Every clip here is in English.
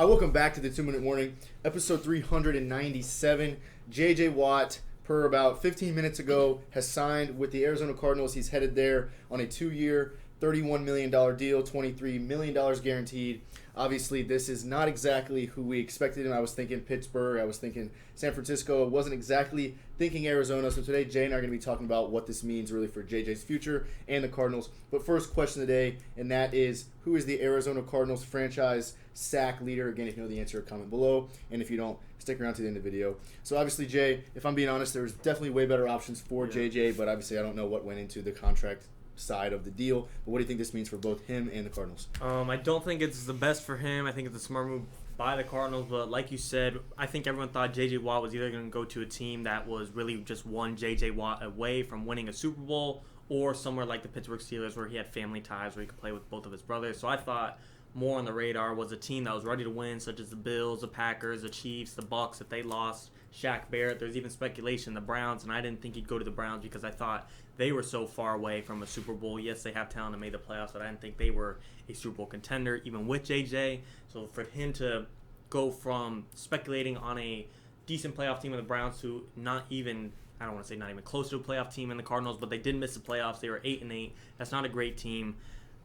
Welcome back to the 2-Minute Warning, episode 397. J.J. Watt, per about 15 minutes ago, has signed with the Arizona Cardinals. He's headed there on a 2-year, $31 million deal, $23 million guaranteed. Obviously, this is not exactly who we expected him. I was thinking Pittsburgh. I was thinking San Francisco. I wasn't exactly thinking Arizona. So today, Jay and I are going to be talking about what this means really for JJ's future and the Cardinals. But first question of the day, and that is, who is the Arizona Cardinals franchise sack leader? Again, if you know the answer, comment below. And if you don't, stick around to the end of the video. So obviously, Jay, if I'm being honest, there's definitely way better options for JJ. But obviously, I don't know what went into the contract side of the deal. But what do you think this means for both him and the Cardinals? I don't think it's the best for him. I think it's a smart move by the Cardinals. But like you said, I think everyone thought J.J. Watt was either going to go to a team that was really just one J.J. Watt away from winning a Super Bowl, or somewhere like the Pittsburgh Steelers where he had family ties where he could play with both of his brothers. So I thought more on the radar was a team that was ready to win, such as the Bills, the Packers, the Chiefs, the Bucks. If they lost Shaq Barrett, there's even speculation the Browns, and I didn't think he'd go to the Browns because I thought they were so far away from a Super Bowl. Yes, they have talent and made the playoffs, but I didn't think they were a Super Bowl contender, even with JJ. So for him to go from speculating on a decent playoff team in the Browns to not even, I don't want to say not even close to a playoff team in the Cardinals, but they did miss the playoffs. They were 8-8. That's not a great team.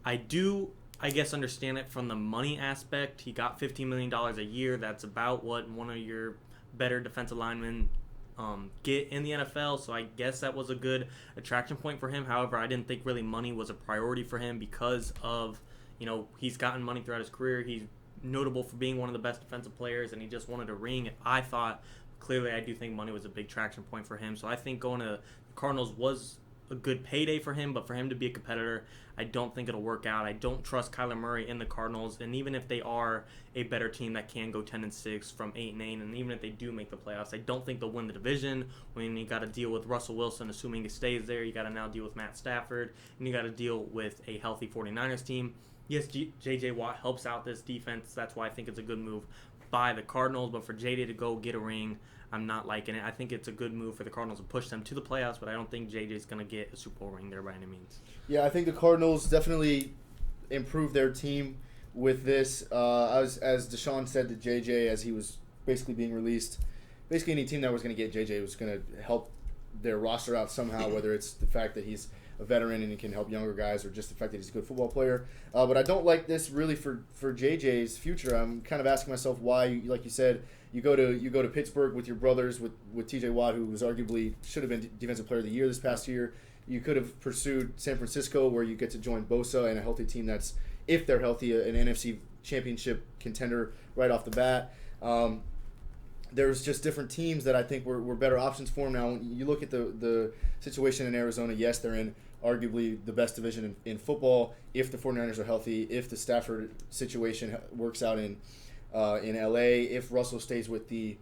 I guess understand it from the money aspect. He got $15 million a year. That's about what one of your better defensive linemen get in the NFL. So I guess that was a good attraction point for him. However, I didn't think really money was a priority for him because of, he's gotten money throughout his career. He's notable for being one of the best defensive players, and he just wanted a ring. I thought, clearly, I do think money was a big traction point for him. So I think going to the Cardinals was a good payday for him, but for him to be a competitor, I don't think it'll work out. I don't trust Kyler Murray in the Cardinals, and even if they are a better team that can go 10-6 from 8-8, and even if they do make the playoffs, I don't think they'll win the division. When you got to deal with Russell Wilson, assuming he stays there, you got to now deal with Matt Stafford, and you got to deal with a healthy 49ers team. Yes, J.J. Watt helps out this defense. That's why I think it's a good move by the Cardinals, but for J.J. to go get a ring, I'm not liking it. I think it's a good move for the Cardinals to push them to the playoffs, but I don't think JJ's going to get a Super Bowl ring there by any means. Yeah, I think the Cardinals definitely improved their team with this. As Deshaun said to JJ as he was basically being released, basically any team that was going to get JJ was going to help their roster out somehow, whether it's the fact that he's a veteran and he can help younger guys, or just the fact that he's a good football player. But I don't like this really for JJ's future. I'm kind of asking myself why, like you said, you go to Pittsburgh with your brothers, with T.J. Watt, who was arguably should have been Defensive Player of the Year this past year. You could have pursued San Francisco, where you get to join Bosa and a healthy team that's, if they're healthy, an NFC Championship contender right off the bat. There's just different teams that I think were better options for him. Now, when you look at the situation in Arizona, yes, they're in arguably the best division in football. If the 49ers are healthy, if the Stafford situation works out in LA, if Russell stays with the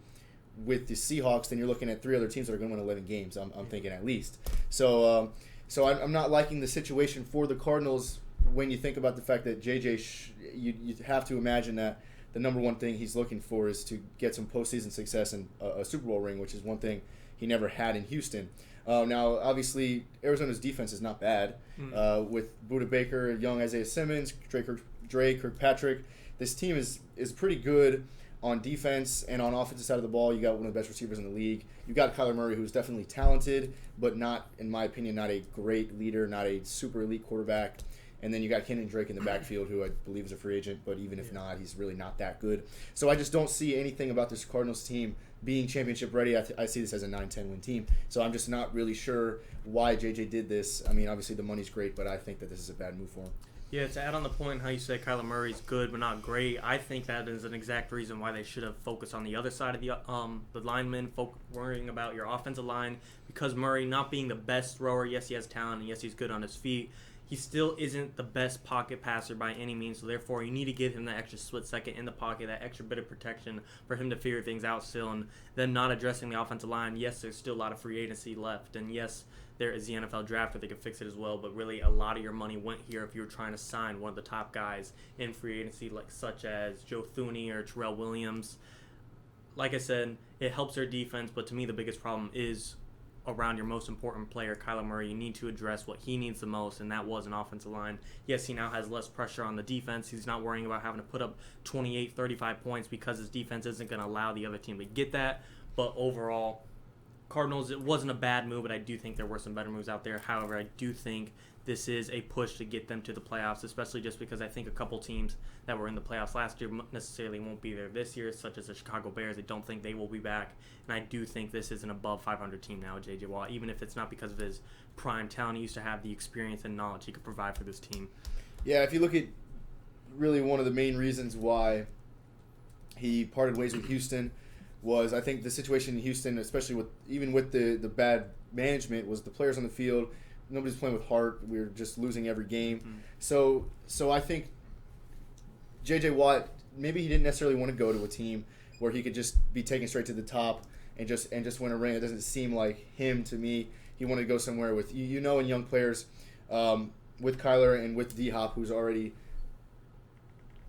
Seahawks, then you're looking at 3 other teams that are going to win 11 games. I'm thinking at least. So I'm not liking the situation for the Cardinals when you think about the fact that JJ. You have to imagine that the number one thing he's looking for is to get some postseason success and a Super Bowl ring, which is one thing he never had in Houston. Now, obviously, Arizona's defense is not bad. With Budda Baker, young Isaiah Simmons, Drake Kirkpatrick, this team is pretty good on defense, and on offensive side of the ball, you got one of the best receivers in the league. You got Kyler Murray, who's definitely talented, but not, in my opinion, not a great leader, not a super elite quarterback. And then you got Kenyon Drake in the backfield, who I believe is a free agent, but even if not, he's really not that good. So I just don't see anything about this Cardinals team being championship ready. I see this as a 9-10 win team. So I'm just not really sure why JJ did this. I mean, obviously the money's great, but I think that this is a bad move for him. Yeah, to add on the point how you say Kyler Murray's good but not great, I think that is an exact reason why they should have focused on the other side of the linemen, worrying about your offensive line, because Murray not being the best thrower, yes, he has talent, and yes, he's good on his feet, he still isn't the best pocket passer by any means, so therefore you need to give him that extra split second in the pocket, that extra bit of protection for him to figure things out still, and then not addressing the offensive line. Yes, there's still a lot of free agency left, and yes, there is the NFL draft where they could fix it as well, but really a lot of your money went here if you were trying to sign one of the top guys in free agency, such as Joe Thuney or Terrell Williams. Like I said, it helps their defense, but to me the biggest problem is around your most important player, Kyler Murray, you need to address what he needs the most, and that was an offensive line. Yes, he now has less pressure on the defense. He's not worrying about having to put up 28, 35 points because his defense isn't going to allow the other team to get that. But overall, Cardinals, it wasn't a bad move, but I do think there were some better moves out there. However, I do think this is a push to get them to the playoffs, especially just because I think a couple teams that were in the playoffs last year necessarily won't be there this year, such as the Chicago Bears. I don't think they will be back, and I do think this is an above 500 team now, J.J. Watt, even if it's not because of his prime talent. He used to have the experience and knowledge he could provide for this team. Yeah, if you look at really one of the main reasons why he parted ways with Houston was, I think, the situation in Houston, especially with the bad management, was the players on the field. Nobody's playing with heart. We were just losing every game. Mm-hmm. So I think J.J. Watt, maybe he didn't necessarily want to go to a team where he could just be taken straight to the top and just win a ring. It doesn't seem like him to me. He wanted to go somewhere with in young players, with Kyler and with D-Hop, who's already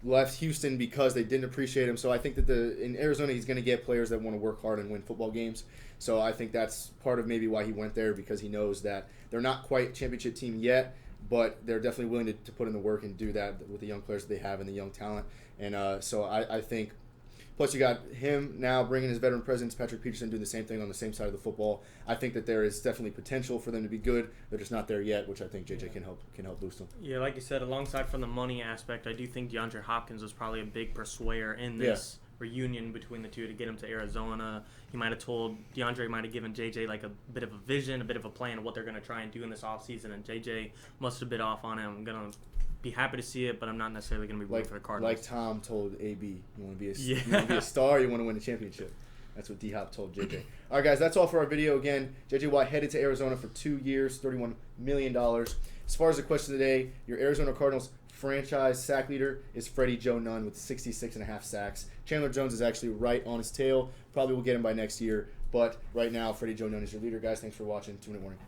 left Houston because they didn't appreciate him. So I think that in Arizona he's going to get players that want to work hard and win football games. So I think that's part of maybe why he went there, because he knows that they're not quite a championship team yet, but they're definitely willing to put in the work and do that with the young players that they have and the young talent. And so I think, plus you got him now bringing his veteran presence, Patrick Peterson doing the same thing on the same side of the football. I think that there is definitely potential for them to be good. They're just not there yet, which I think JJ can help boost them. Yeah, like you said, alongside from the money aspect, I do think DeAndre Hopkins was probably a big persuader in this reunion between the two to get him to Arizona. DeAndre might have given JJ like a bit of a vision, a bit of a plan of what they're going to try and do in this offseason, and JJ must have bit off on him. I'm going to be happy to see it, but I'm not necessarily going to be rooting for the Cardinals. Like Tom told AB, you want to be a star, you want to win a championship. That's what D-Hop told JJ. All right, guys, that's all for our video. Again, JJ Watt headed to Arizona for 2 years, $31 million. As far as the question today, your Arizona Cardinals franchise sack leader is Freddie Joe Nunn with 66.5 sacks. Chandler Jones is actually right on his tail. Probably will get him by next year. But right now, Freddie Joe Nunn is your leader. Guys, thanks for watching. 2-minute warning.